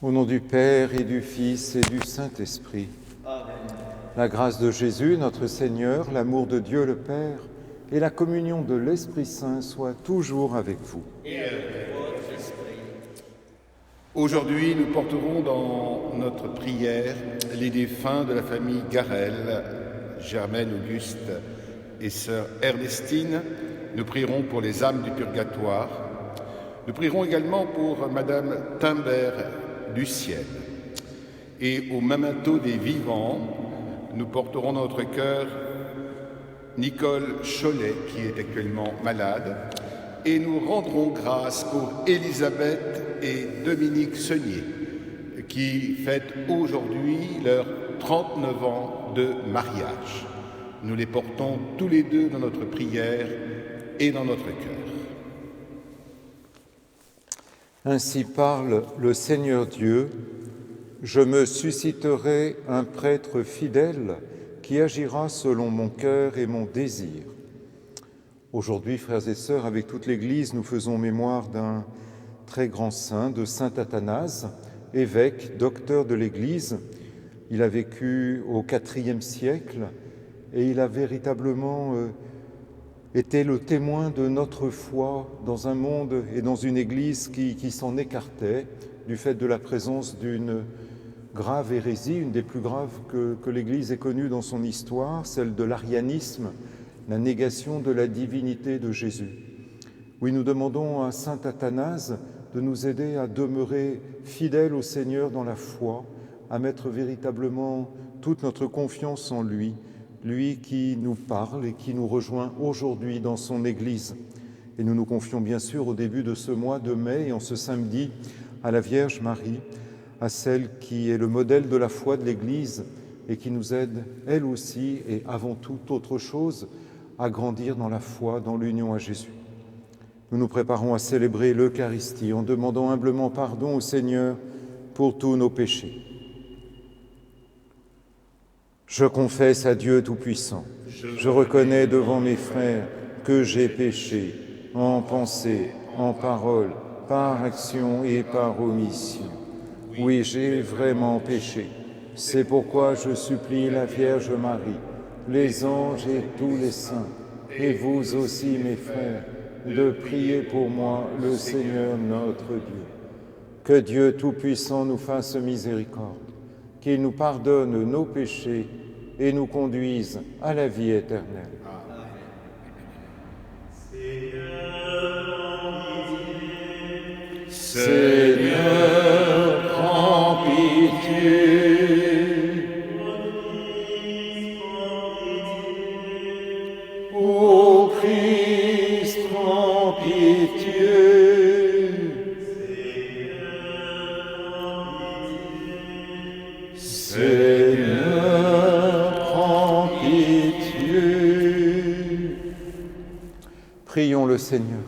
Au nom du Père et du Fils et du Saint-Esprit. Amen. La grâce de Jésus, notre Seigneur, l'amour de Dieu le Père et la communion de l'Esprit Saint soient toujours avec vous. Et avec votre esprit. Aujourd'hui, nous porterons dans notre prière les défunts de la famille Garel, Germaine Auguste et sœur Ernestine. Nous prierons pour les âmes du purgatoire. Nous prierons également pour Madame Timbert du ciel. Et au memento des vivants, nous porterons dans notre cœur Nicole Cholet, qui est actuellement malade, et nous rendrons grâce pour Elisabeth et Dominique Seunier, qui fêtent aujourd'hui leurs 39 ans de mariage. Nous les portons tous les deux dans notre prière et dans notre cœur. Ainsi parle le Seigneur Dieu, je me susciterai un prêtre fidèle qui agira selon mon cœur et mon désir. Aujourd'hui, frères et sœurs, avec toute l'Église, nous faisons mémoire d'un très grand saint, de saint Athanase, évêque, docteur de l'Église. Il a vécu au IVe siècle et il a véritablement été le témoin de notre foi dans un monde et dans une Église qui s'en écartait du fait de la présence d'une grave hérésie, une des plus graves que l'Église ait connue dans son histoire, celle de l'arianisme, la négation de la divinité de Jésus. Oui, nous demandons à saint Athanase de nous aider à demeurer fidèles au Seigneur dans la foi, à mettre véritablement toute notre confiance en lui, lui qui nous parle et qui nous rejoint aujourd'hui dans son Église. Et nous nous confions bien sûr au début de ce mois de mai et en ce samedi à la Vierge Marie, à celle qui est le modèle de la foi de l'Église et qui nous aide, elle aussi, et avant toute autre chose, à grandir dans la foi, dans l'union à Jésus. Nous nous préparons à célébrer l'Eucharistie en demandant humblement pardon au Seigneur pour tous nos péchés. Je confesse à Dieu Tout-Puissant, je reconnais devant mes frères que j'ai péché en pensée, en parole, par action et par omission. Oui, j'ai vraiment péché. C'est pourquoi je supplie la Vierge Marie, les anges et tous les saints, et vous aussi mes frères, de prier pour moi le Seigneur notre Dieu. Que Dieu Tout-Puissant nous fasse miséricorde, qu'il nous pardonne nos péchés et nous conduise à la vie éternelle. Seigneur, prends pitié. Ô Christ, prends pitié. Seigneur, prends pitié. Prions le Seigneur.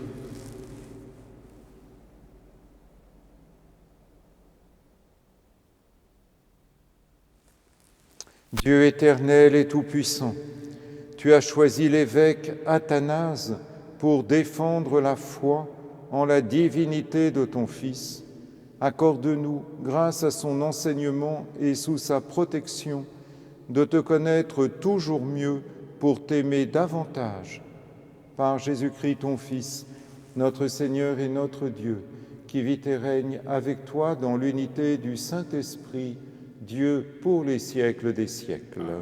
Dieu éternel et tout-puissant, tu as choisi l'évêque Athanase pour défendre la foi en la divinité de ton Fils. Accorde-nous, grâce à son enseignement et sous sa protection, de te connaître toujours mieux pour t'aimer davantage. Par Jésus-Christ, ton Fils, notre Seigneur et notre Dieu, qui vit et règne avec toi dans l'unité du Saint-Esprit, Dieu pour les siècles des siècles. Amen.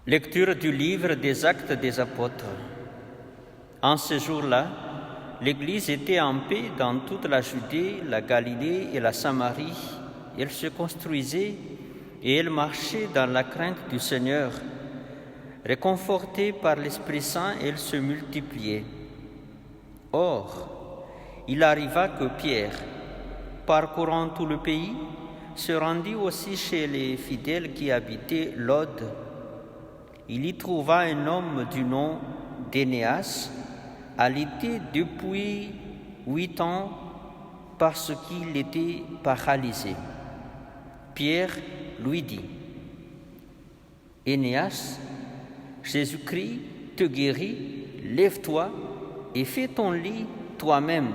Lecture du livre des Actes des Apôtres. En ce jour-là, l'Église était en paix dans toute la Judée, la Galilée et la Samarie. Elle se construisait et elle marchait dans la crainte du Seigneur. Réconfortée par l'Esprit Saint, elle se multipliait. Or, il arriva que Pierre, parcourant tout le pays, se rendit aussi chez les fidèles qui habitaient Lod. Il y trouva un homme du nom d'Énéas, alité depuis 8 ans parce qu'il était paralysé. Pierre lui dit, « Énéas, Jésus-Christ te guérit, lève-toi et fais ton lit toi-même. »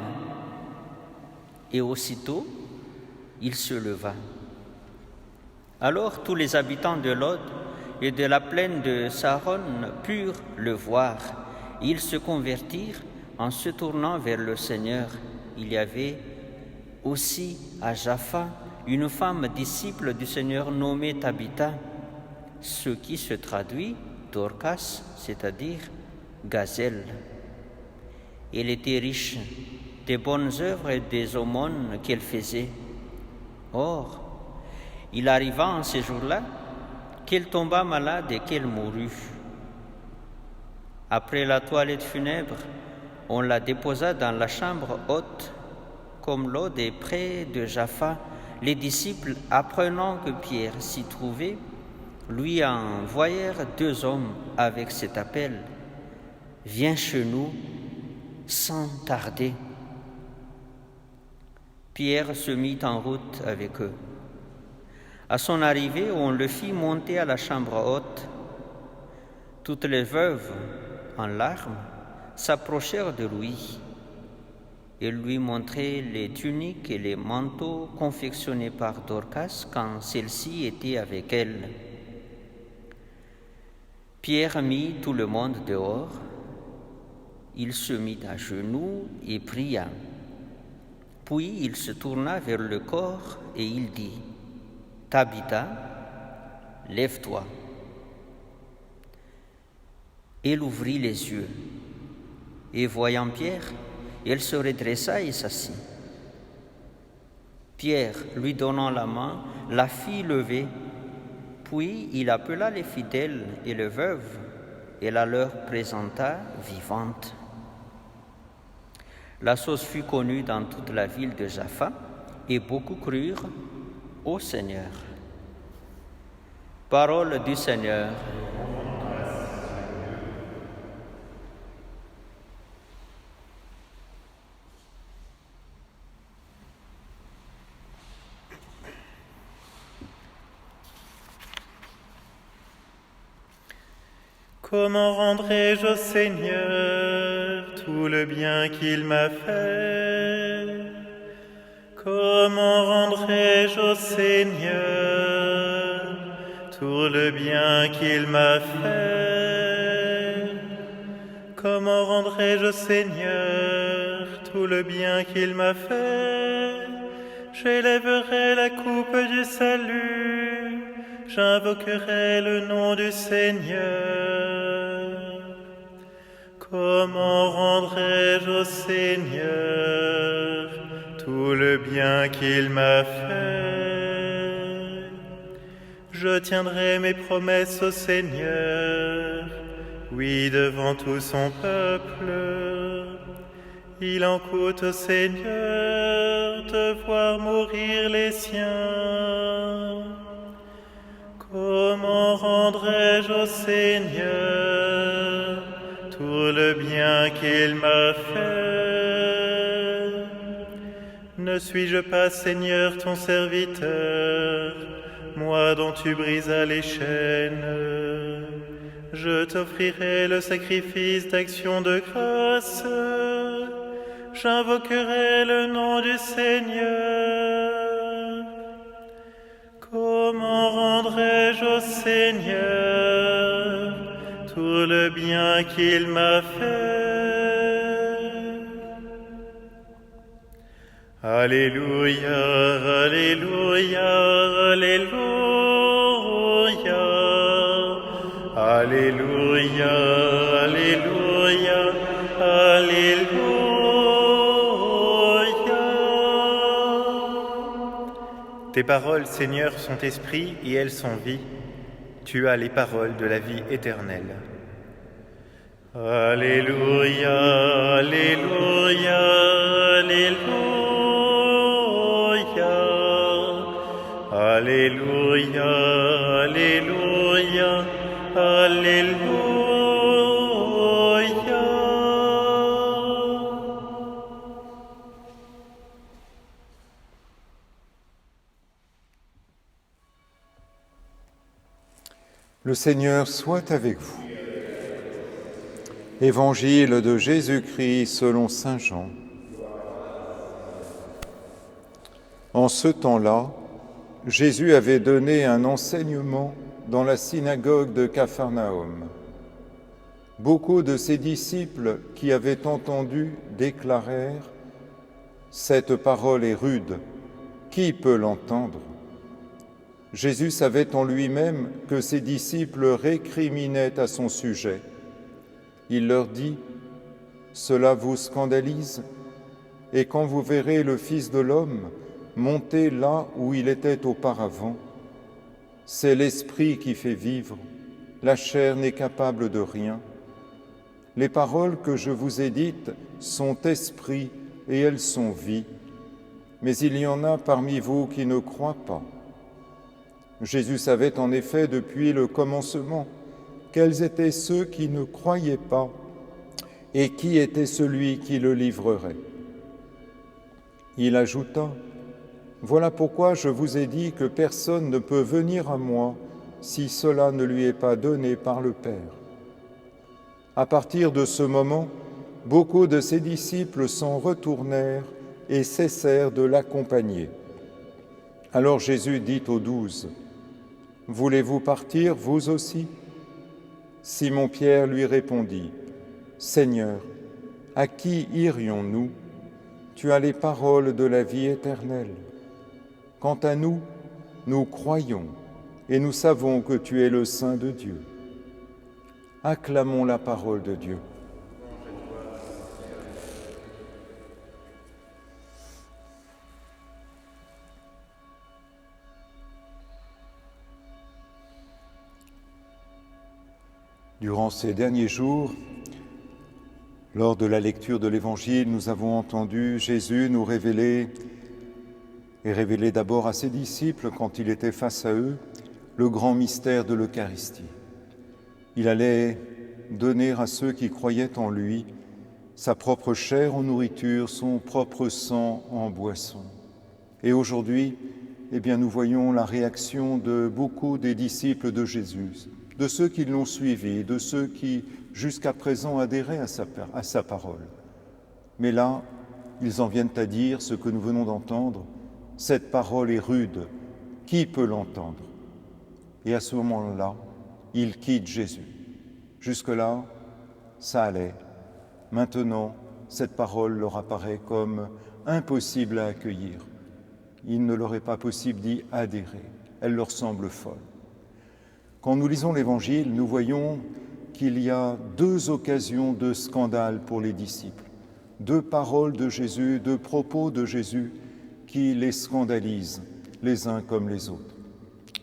Et aussitôt, il se leva. Alors tous les habitants de Lod et de la plaine de Saron purent le voir. Ils se convertirent en se tournant vers le Seigneur. Il y avait aussi à Jaffa une femme disciple du Seigneur nommée Tabitha, ce qui se traduit Dorcas, c'est-à-dire gazelle. Elle était riche des bonnes œuvres et des aumônes qu'elle faisait. Or, il arriva en ces jours-là qu'elle tomba malade et qu'elle mourut. Après la toilette funèbre, on la déposa dans la chambre haute. Comme Lod est près de Jaffa, les disciples, apprenant que Pierre s'y trouvait, lui envoyèrent 2 hommes avec cet appel, « Viens chez nous sans tarder. » Pierre se mit en route avec eux. À son arrivée, on le fit monter à la chambre haute. Toutes les veuves, en larmes, s'approchèrent de lui. Ils lui montraient les tuniques et les manteaux confectionnés par Dorcas quand celle-ci était avec elle. Pierre mit tout le monde dehors. Il se mit à genoux et pria. Puis il se tourna vers le corps et il dit, « Tabitha, lève-toi. » Elle ouvrit les yeux, et voyant Pierre, elle se redressa et s'assit. Pierre, lui donnant la main, la fit lever, puis il appela les fidèles et les veuves, et la leur présenta vivante. La chose fut connue dans toute la ville de Jaffa, et beaucoup crurent au Seigneur. Parole du Seigneur. Comment rendrai-je au Seigneur tout le bien qu'il m'a fait? Comment rendrai-je au Seigneur tout le bien qu'il m'a fait? Comment rendrai-je au Seigneur tout le bien qu'il m'a fait? J'élèverai la coupe du salut, j'invoquerai le nom du Seigneur. Comment rendrai-je au Seigneur tout le bien qu'il m'a fait? Je tiendrai mes promesses au Seigneur, oui, devant tout son peuple. Il en coûte au Seigneur de voir mourir les siens. Comment rendrai-je au Seigneur tout le bien qu'il m'a fait? Ne suis-je pas, Seigneur, ton serviteur, moi dont tu brisas les chaînes? Je t'offrirai le sacrifice d'action de grâce. J'invoquerai le nom du Seigneur. Comment rendrai-je au Seigneur tout le bien qu'il m'a fait? Alléluia, alléluia, alléluia. Alléluia, alléluia, alléluia. Tes paroles, Seigneur, sont esprit et elles sont vie. Tu as les paroles de la vie éternelle. Alléluia, alléluia, alléluia. Alléluia, alléluia, alléluia. Le Seigneur soit avec vous. Évangile de Jésus-Christ selon saint Jean. En ce temps-là, Jésus avait donné un enseignement dans la synagogue de Capharnaüm. Beaucoup de ses disciples qui avaient entendu déclarèrent « Cette parole est rude, qui peut l'entendre ?» Jésus savait en lui-même que ses disciples récriminaient à son sujet. Il leur dit « Cela vous scandalise ? Et quand vous verrez le Fils de l'homme monter là où il était auparavant, c'est l'Esprit qui fait vivre, la chair n'est capable de rien. Les paroles que je vous ai dites sont esprit et elles sont vie, mais il y en a parmi vous qui ne croient pas. » Jésus savait en effet depuis le commencement quels étaient ceux qui ne croyaient pas et qui était celui qui le livrerait. Il ajouta « Voilà pourquoi je vous ai dit que personne ne peut venir à moi si cela ne lui est pas donné par le Père. » À partir de ce moment, beaucoup de ses disciples s'en retournèrent et cessèrent de l'accompagner. Alors Jésus dit aux 12, « Voulez-vous partir, vous aussi ?» Simon-Pierre lui répondit, « Seigneur, à qui irions-nous ? Tu as les paroles de la vie éternelle. Quant à nous, nous croyons et nous savons que tu es le Saint de Dieu. » Acclamons la parole de Dieu. Durant ces derniers jours, lors de la lecture de l'Évangile, nous avons entendu Jésus nous révéler, et révéler d'abord à ses disciples, quand il était face à eux, le grand mystère de l'Eucharistie. Il allait donner à ceux qui croyaient en lui sa propre chair en nourriture, son propre sang en boisson. Et aujourd'hui, nous voyons la réaction de beaucoup des disciples de Jésus, de ceux qui l'ont suivi, de ceux qui, jusqu'à présent, adhéraient à sa parole. Mais là, ils en viennent à dire ce que nous venons d'entendre, « Cette parole est rude, qui peut l'entendre ?» Et à ce moment-là, ils quittent Jésus. Jusque-là, ça allait. Maintenant, cette parole leur apparaît comme impossible à accueillir. Il ne leur est pas possible d'y adhérer. Elle leur semble folle. Quand nous lisons l'Évangile, nous voyons qu'il y a deux occasions de scandale pour les disciples. Deux paroles de Jésus, deux propos de Jésus qui les scandalisent, les uns comme les autres.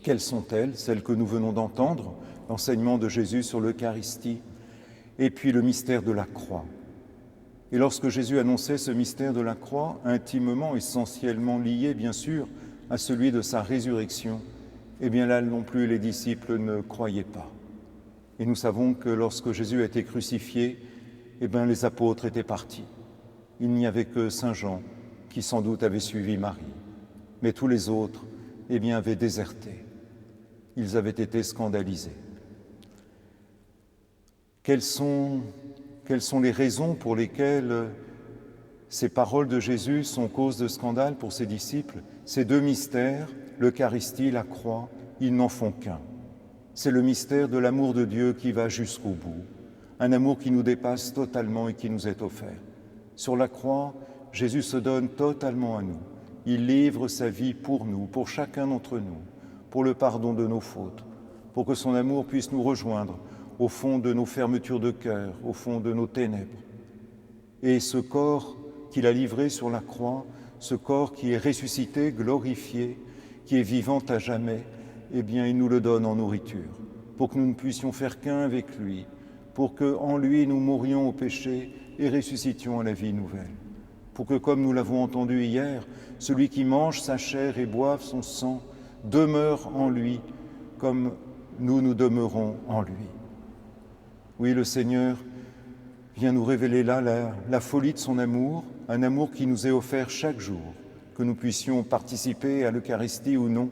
Quelles sont-elles? Celles que nous venons d'entendre, l'enseignement de Jésus sur l'Eucharistie, et puis le mystère de la croix. Et lorsque Jésus annonçait ce mystère de la croix, intimement, essentiellement lié, bien sûr, à celui de sa résurrection, là non plus les disciples ne croyaient pas. Et nous savons que lorsque Jésus a été crucifié, les apôtres étaient partis. Il n'y avait que Saint Jean qui sans doute avait suivi Marie. Mais tous les autres, avaient déserté. Ils avaient été scandalisés. Quelles sont les raisons pour lesquelles ces paroles de Jésus sont cause de scandale pour ses disciples? Ces deux mystères, l'Eucharistie, la croix, ils n'en font qu'un. C'est le mystère de l'amour de Dieu qui va jusqu'au bout, un amour qui nous dépasse totalement et qui nous est offert. Sur la croix, Jésus se donne totalement à nous. Il livre sa vie pour nous, pour chacun d'entre nous, pour le pardon de nos fautes, pour que son amour puisse nous rejoindre au fond de nos fermetures de cœur, au fond de nos ténèbres. Et ce corps qu'il a livré sur la croix, ce corps qui est ressuscité, glorifié, qui est vivant à jamais, il nous le donne en nourriture, pour que nous ne puissions faire qu'un avec lui, pour qu'en lui nous mourions au péché et ressuscitions à la vie nouvelle, pour que, comme nous l'avons entendu hier, celui qui mange sa chair et boive son sang demeure en lui, comme nous demeurons en lui. Oui, le Seigneur vient nous révéler là la folie de son amour, un amour qui nous est offert chaque jour, que nous puissions participer à l'Eucharistie ou non.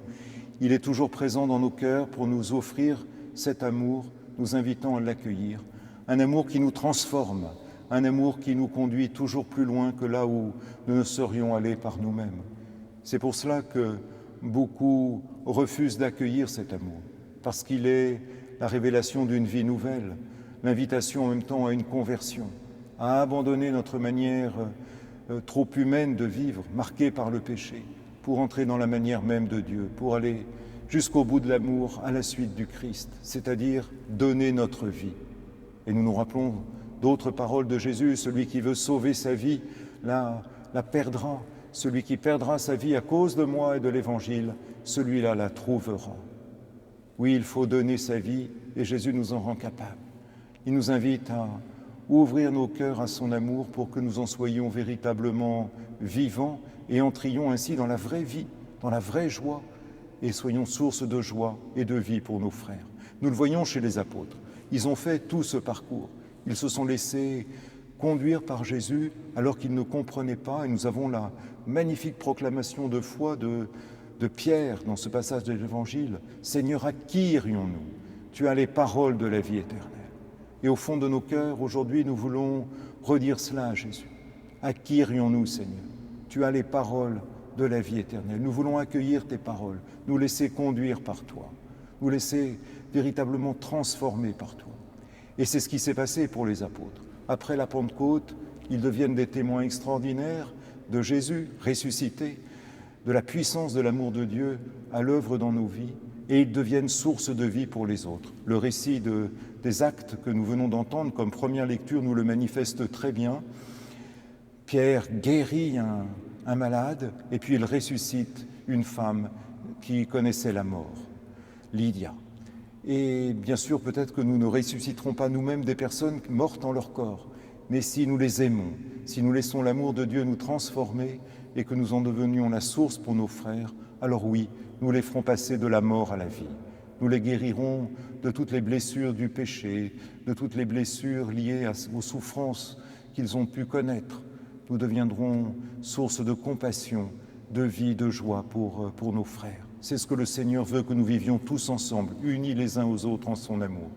Il est toujours présent dans nos cœurs pour nous offrir cet amour, nous invitant à l'accueillir, un amour qui nous transforme, un amour qui nous conduit toujours plus loin que là où nous ne serions allés par nous-mêmes. C'est pour cela que beaucoup refusent d'accueillir cet amour, parce qu'il est la révélation d'une vie nouvelle, l'invitation en même temps à une conversion, à abandonner notre manière trop humaine de vivre, marquée par le péché, pour entrer dans la manière même de Dieu, pour aller jusqu'au bout de l'amour à la suite du Christ, c'est-à-dire donner notre vie. Et nous nous rappelons d'autres paroles de Jésus, celui qui veut sauver sa vie la perdra, celui qui perdra sa vie à cause de moi et de l'Évangile, celui-là la trouvera. Oui, il faut donner sa vie et Jésus nous en rend capable. Il nous invite à ouvrir nos cœurs à son amour pour que nous en soyons véritablement vivants et entrions ainsi dans la vraie vie, dans la vraie joie, et soyons source de joie et de vie pour nos frères. Nous le voyons chez les apôtres. Ils ont fait tout ce parcours. Ils se sont laissés conduire par Jésus alors qu'ils ne comprenaient pas. Et nous avons la magnifique proclamation de foi de Pierre dans ce passage de l'Évangile. « Seigneur, à qui irions-nous ? Tu as les paroles de la vie éternelle. » Et au fond de nos cœurs, aujourd'hui, nous voulons redire cela à Jésus. « À qui irions-nous, Seigneur ? Tu as les paroles de la vie éternelle. » Nous voulons accueillir tes paroles, nous laisser conduire par toi, nous laisser véritablement transformer par toi. Et c'est ce qui s'est passé pour les apôtres. Après la Pentecôte, ils deviennent des témoins extraordinaires de Jésus ressuscité, de la puissance de l'amour de Dieu à l'œuvre dans nos vies, et ils deviennent source de vie pour les autres. Le récit des actes que nous venons d'entendre comme première lecture nous le manifeste très bien. Pierre guérit un malade, et puis il ressuscite une femme qui connaissait la mort, Lydia. Et bien sûr, peut-être que nous ne ressusciterons pas nous-mêmes des personnes mortes en leur corps, mais si nous les aimons, si nous laissons l'amour de Dieu nous transformer et que nous en devenions la source pour nos frères, alors oui, nous les ferons passer de la mort à la vie. Nous les guérirons de toutes les blessures du péché, de toutes les blessures liées aux souffrances qu'ils ont pu connaître. Nous deviendrons source de compassion, de vie, de joie pour nos frères. C'est ce que le Seigneur veut que nous vivions tous ensemble, unis les uns aux autres en son amour.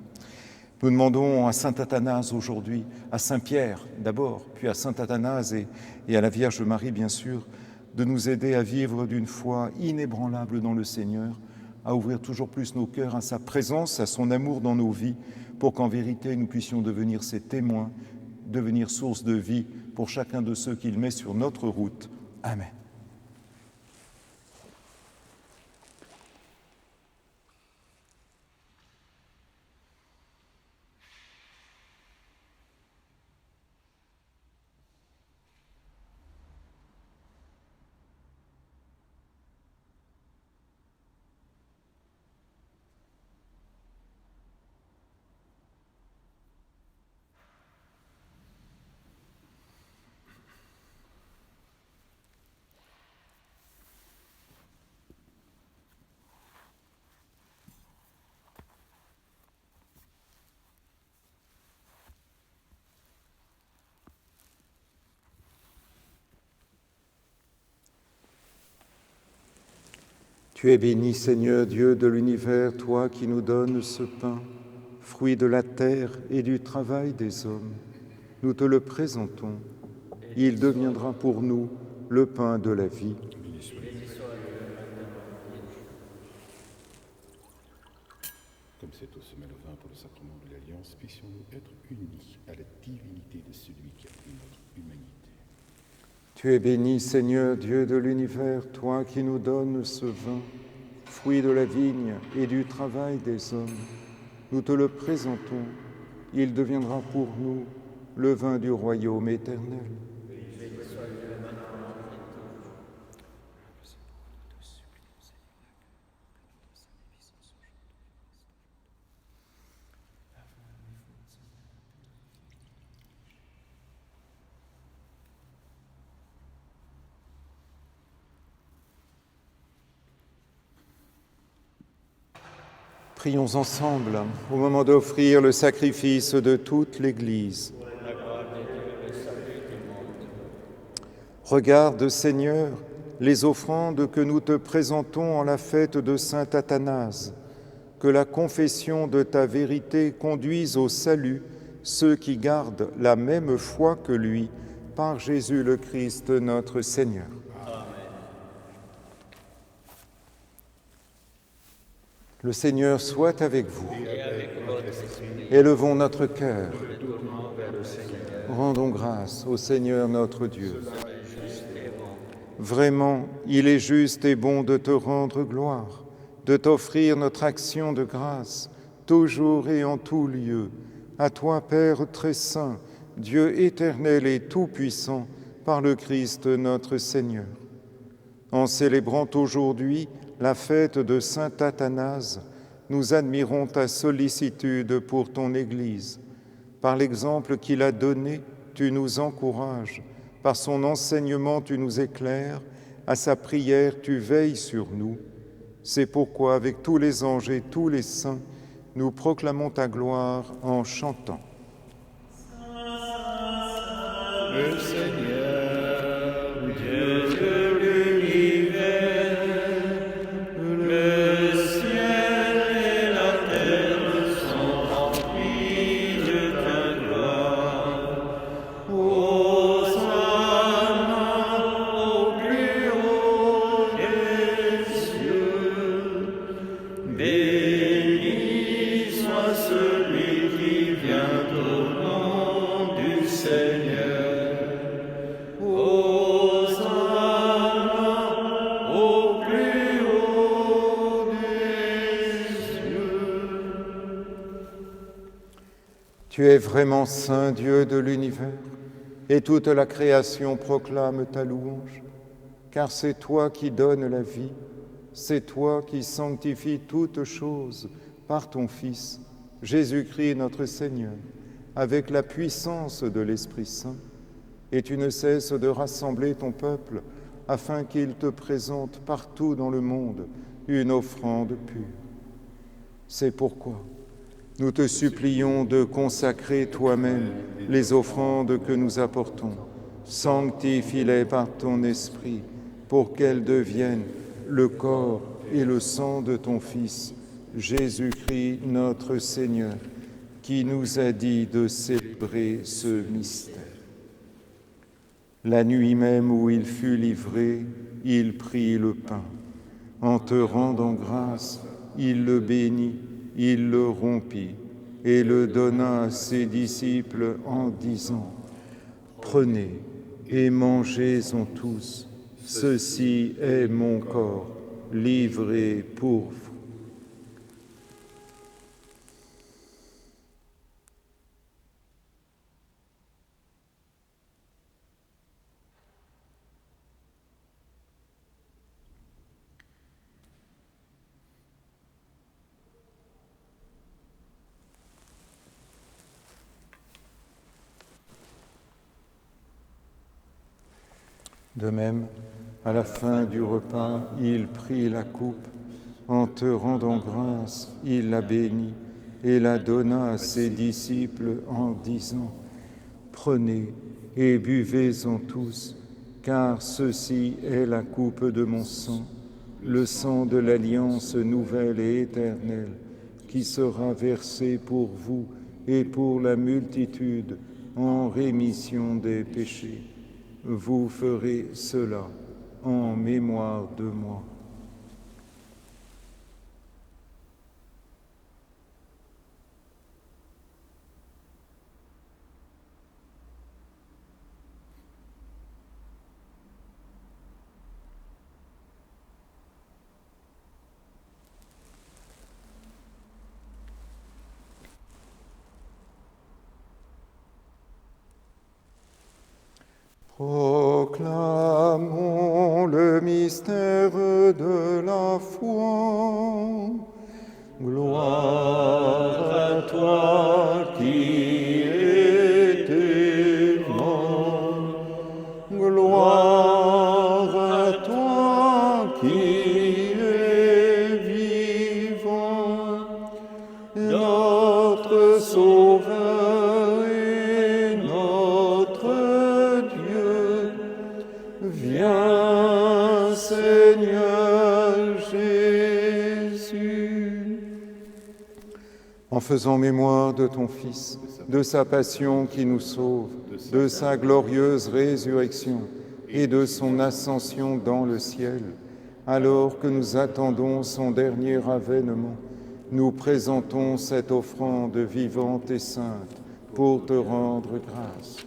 Nous demandons à saint Athanase aujourd'hui, à saint Pierre d'abord, puis à saint Athanase et à la Vierge Marie bien sûr, de nous aider à vivre d'une foi inébranlable dans le Seigneur, à ouvrir toujours plus nos cœurs à sa présence, à son amour dans nos vies, pour qu'en vérité nous puissions devenir ses témoins, devenir source de vie pour chacun de ceux qu'il met sur notre route. Amen. Tu es béni, Seigneur, Dieu de l'univers, toi qui nous donnes ce pain, fruit de la terre et du travail des hommes. Nous te le présentons. Il deviendra pour nous le pain de la vie. Comme c'est au sommet le vin pour le sacrement de l'Alliance, puissions-nous être unis à la divinité de celui qui a pris notre humanité. Tu es béni, Seigneur, Dieu de l'univers, toi qui nous donnes ce vin, fruit de la vigne et du travail des hommes. Nous te le présentons. Il deviendra pour nous le vin du royaume éternel. Prions ensemble au moment d'offrir le sacrifice de toute l'Église. Regarde, Seigneur, les offrandes que nous te présentons en la fête de saint Athanase, que la confession de ta vérité conduise au salut ceux qui gardent la même foi que lui, par Jésus le Christ notre Seigneur. Amen. Le Seigneur soit avec vous. Et avec votre esprit, Élevons notre cœur. retournons vers le Seigneur. Rendons grâce au Seigneur notre Dieu. Juste et bon. Vraiment, il est juste et bon de te rendre gloire, de t'offrir notre action de grâce, toujours et en tout lieu. À toi, Père très saint, Dieu éternel et tout-puissant, par le Christ notre Seigneur. En célébrant aujourd'hui la fête de saint Athanase, nous admirons ta sollicitude pour ton Église. Par l'exemple qu'il a donné, tu nous encourages. Par son enseignement, tu nous éclaires. À sa prière, tu veilles sur nous. C'est pourquoi, avec tous les anges et tous les saints, nous proclamons ta gloire en chantant. Le Seigneur, Dieu de l'univers, le ciel et la terre sont remplis de ta gloire. Hosanna au plus haut des cieux. Béni soit celui qui vient au nom du Seigneur. Hosanna au plus haut des cieux. Tu es vraiment saint, Dieu de l'univers, et toute la création proclame ta louange, car c'est toi qui donnes la vie, c'est toi qui sanctifies toutes choses par ton Fils, Jésus-Christ notre Seigneur, avec la puissance de l'Esprit Saint, et tu ne cesses de rassembler ton peuple afin qu'il te présente partout dans le monde une offrande pure. C'est pourquoi nous te supplions de consacrer toi-même les offrandes que nous apportons. Sanctifie-les par ton Esprit pour qu'elles deviennent le corps et le sang de ton Fils, Jésus-Christ notre Seigneur, qui nous a dit de célébrer ce mystère. La nuit même où il fut livré, il prit le pain. En te rendant grâce, il le bénit, il le rompit et le donna à ses disciples en disant : « Prenez et mangez-en tous, ceci est mon corps livré pour vous. » De même, à la fin du repas, il prit la coupe. En te rendant grâce, il la bénit et la donna à ses disciples en disant : « Prenez et buvez-en tous, car ceci est la coupe de mon sang, le sang de l'alliance nouvelle et éternelle, qui sera versé pour vous et pour la multitude en rémission des péchés. Vous ferez cela en mémoire de moi. » Proclamons le mystère de la foi. Gloire à toi qui étais mort. Gloire à toi qui es vivant. Notre Sauveur et notre Dieu. Viens, Seigneur Jésus. en faisant mémoire de ton Fils, de sa passion qui nous sauve, de sa glorieuse résurrection et de son ascension dans le ciel, alors que nous attendons son dernier avènement, nous présentons cette offrande vivante et sainte pour te rendre grâce.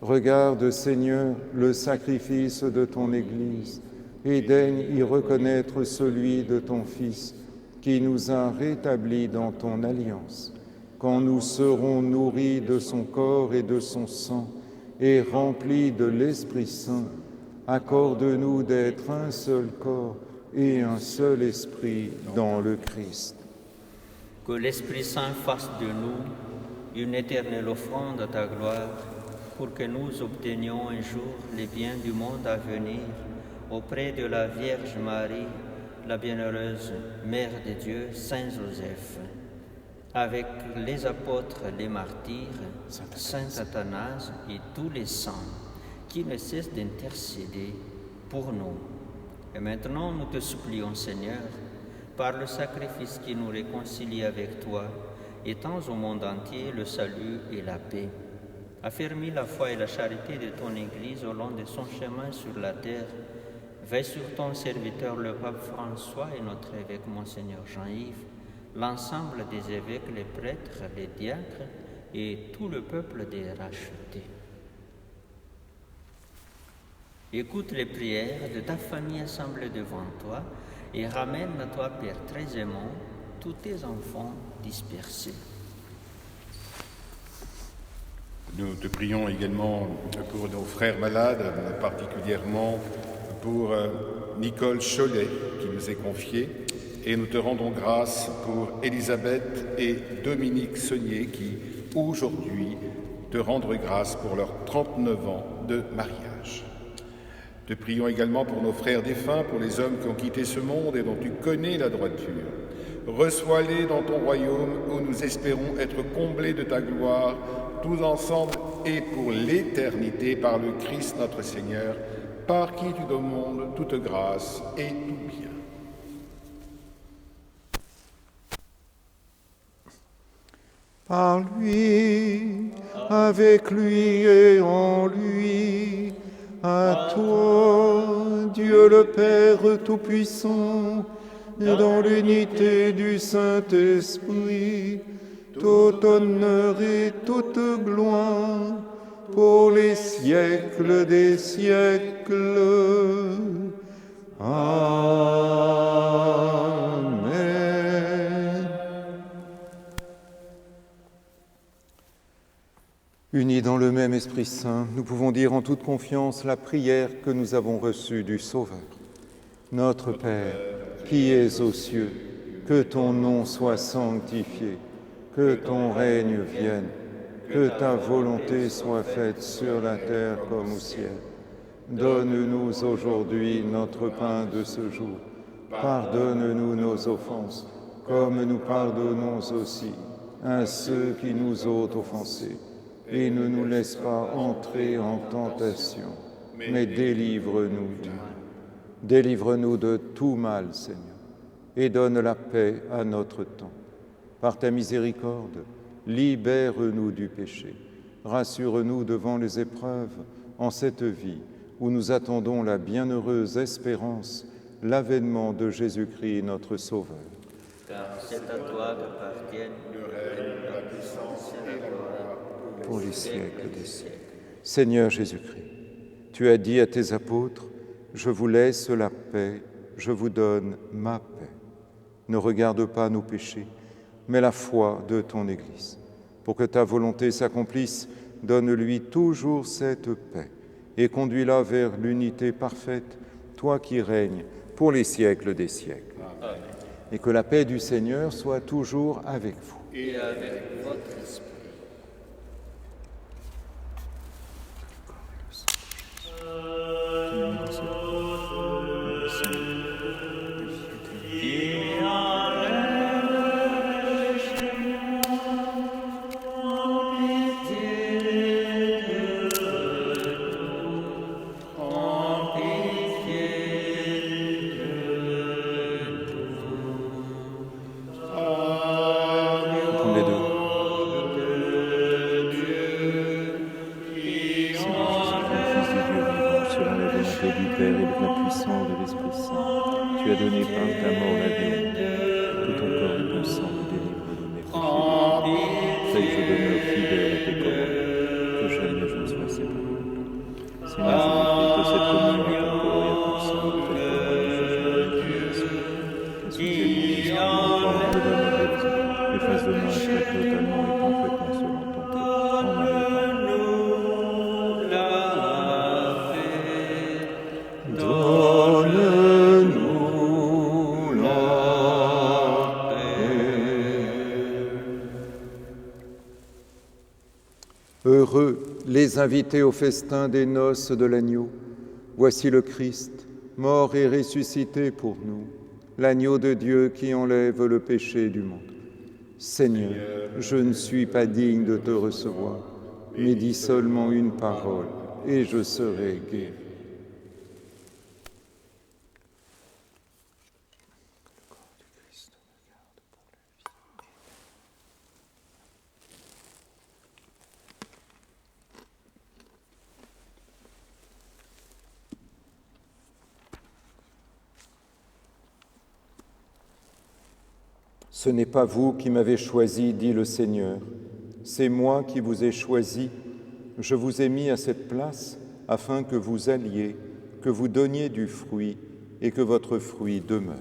Regarde, Seigneur, le sacrifice de ton Église et daigne y reconnaître celui de ton Fils qui nous a rétablis dans ton alliance. Quand nous serons nourris de son corps et de son sang et remplis de l'Esprit Saint, accorde-nous d'être un seul corps et un seul esprit dans le Christ. Que l'Esprit Saint fasse de nous une éternelle offrande à ta gloire, pour que nous obtenions un jour les biens du monde à venir, auprès de la Vierge Marie, la bienheureuse Mère de Dieu, Saint Joseph, avec les apôtres, les martyrs, Saint Athanase et tous les saints qui ne cessent d'intercéder pour nous. Et maintenant, nous te supplions, Seigneur, par le sacrifice qui nous réconcilie avec toi, étends au monde entier le salut et la paix. Affermis la foi et la charité de ton Église au long de son chemin sur la terre. Veille sur ton serviteur le pape François et notre évêque Monseigneur Jean-Yves, l'ensemble des évêques, les prêtres, les diacres et tout le peuple des rachetés. Écoute les prières de ta famille assemblée devant toi et ramène à toi, Père très aimant, tous tes enfants dispersés. Nous te prions également pour nos frères malades, particulièrement pour Nicole Cholet qui nous est confiée, et nous te rendons grâce pour Elisabeth et Dominique Saunier qui, aujourd'hui, te rendent grâce pour leurs 39 ans de mariage. Te prions également pour nos frères défunts, pour les hommes qui ont quitté ce monde et dont tu connais la droiture. Reçois-les dans ton royaume où nous espérons être comblés de ta gloire, tous ensemble et pour l'éternité par le Christ notre Seigneur, par qui tu donnes au monde toute grâce et tout bien. Par lui, avec lui et en lui, à toi, Dieu le Père Tout-Puissant, dans l'unité du Saint-Esprit, tout honneur et toute gloire pour les siècles des siècles. Amen. Unis dans le même Esprit Saint, nous pouvons dire en toute confiance la prière que nous avons reçue du Sauveur. Notre Père, qui es aux cieux, que ton nom soit sanctifié, que ton règne vienne, que ta volonté soit faite sur la terre comme au ciel. Donne-nous aujourd'hui notre pain de ce jour. Pardonne-nous nos offenses, comme nous pardonnons aussi à ceux qui nous ont offensés. Et ne nous laisse pas entrer en tentation, mais délivre-nous du mal. Délivre-nous de tout mal, Seigneur, et donne la paix à notre temps. Par ta miséricorde, libère-nous du péché. Rassure-nous devant les épreuves en cette vie où nous attendons la bienheureuse espérance, l'avènement de Jésus-Christ, notre Sauveur. Car c'est à toi qu'appartiennent le règne, la puissance et la gloire pour les siècles des siècles. Seigneur Jésus-Christ, tu as dit à tes apôtres, « Je vous laisse la paix, je vous donne ma paix. » Ne regarde pas nos péchés, mais la foi de ton Église. Pour que ta volonté s'accomplisse, donne-lui toujours cette paix et conduis-la vers l'unité parfaite, toi qui règnes pour les siècles des siècles. Amen. Et que la paix du Seigneur soit toujours avec vous. Et avec votre esprit. Tu as donné par ta mort la vie au monde. Que ton corps et ton sang me délivrent de mes péchés. Fais que je demeure fidèle à tes commandements, que jamais je ne sois séparé. Seigneur, je te prie que cette communion à ton corps et à ton sang me prête pour moi le jugement et la condamnation. Assoutiens mon esprit, mon corps, me donne la guérison, et fasse de moi un prêtre totalement et parfaitement selon ton cœur. En Marie, donne-nous la paix. Heureux les invités au festin des noces de l'agneau. Voici le Christ, mort et ressuscité pour nous, l'agneau de Dieu qui enlève le péché du monde. Seigneur, je ne suis pas digne de te recevoir, mais dis seulement une parole et je serai guéri. Ce n'est pas vous qui m'avez choisi, dit le Seigneur, c'est moi qui vous ai choisi. Je vous ai mis à cette place afin que vous alliez, que vous donniez du fruit et que votre fruit demeure.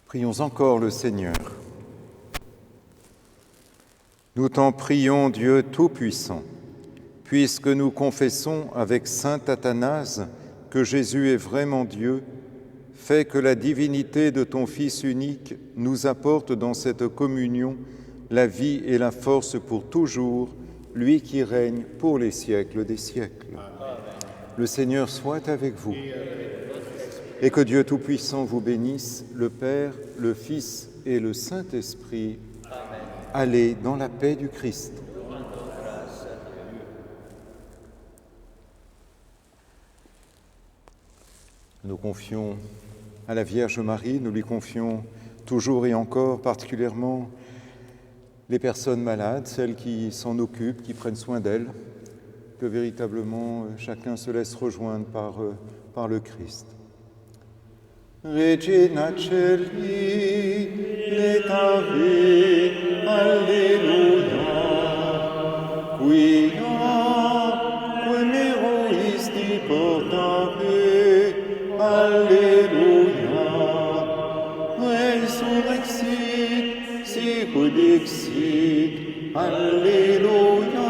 Prions encore le Seigneur. Nous t'en prions, Dieu Tout-Puissant, puisque nous confessons avec saint Athanase que Jésus est vraiment Dieu, fais que la divinité de ton Fils unique nous apporte dans cette communion la vie et la force pour toujours, lui qui règne pour les siècles des siècles. Amen. Le Seigneur soit avec vous. Et que Dieu Tout-Puissant vous bénisse, le Père, le Fils et le Saint-Esprit. Amen. Allez dans la paix du Christ. Nous confions à la Vierge Marie, nous lui confions toujours et encore particulièrement les personnes malades, celles qui s'en occupent, qui prennent soin d'elles, que véritablement chacun se laisse rejoindre par le Christ. Regina Celi, letavi, alleluia, quia, quem eroisti portare, alleluia, resurrexit, sicut dixit, alleluia.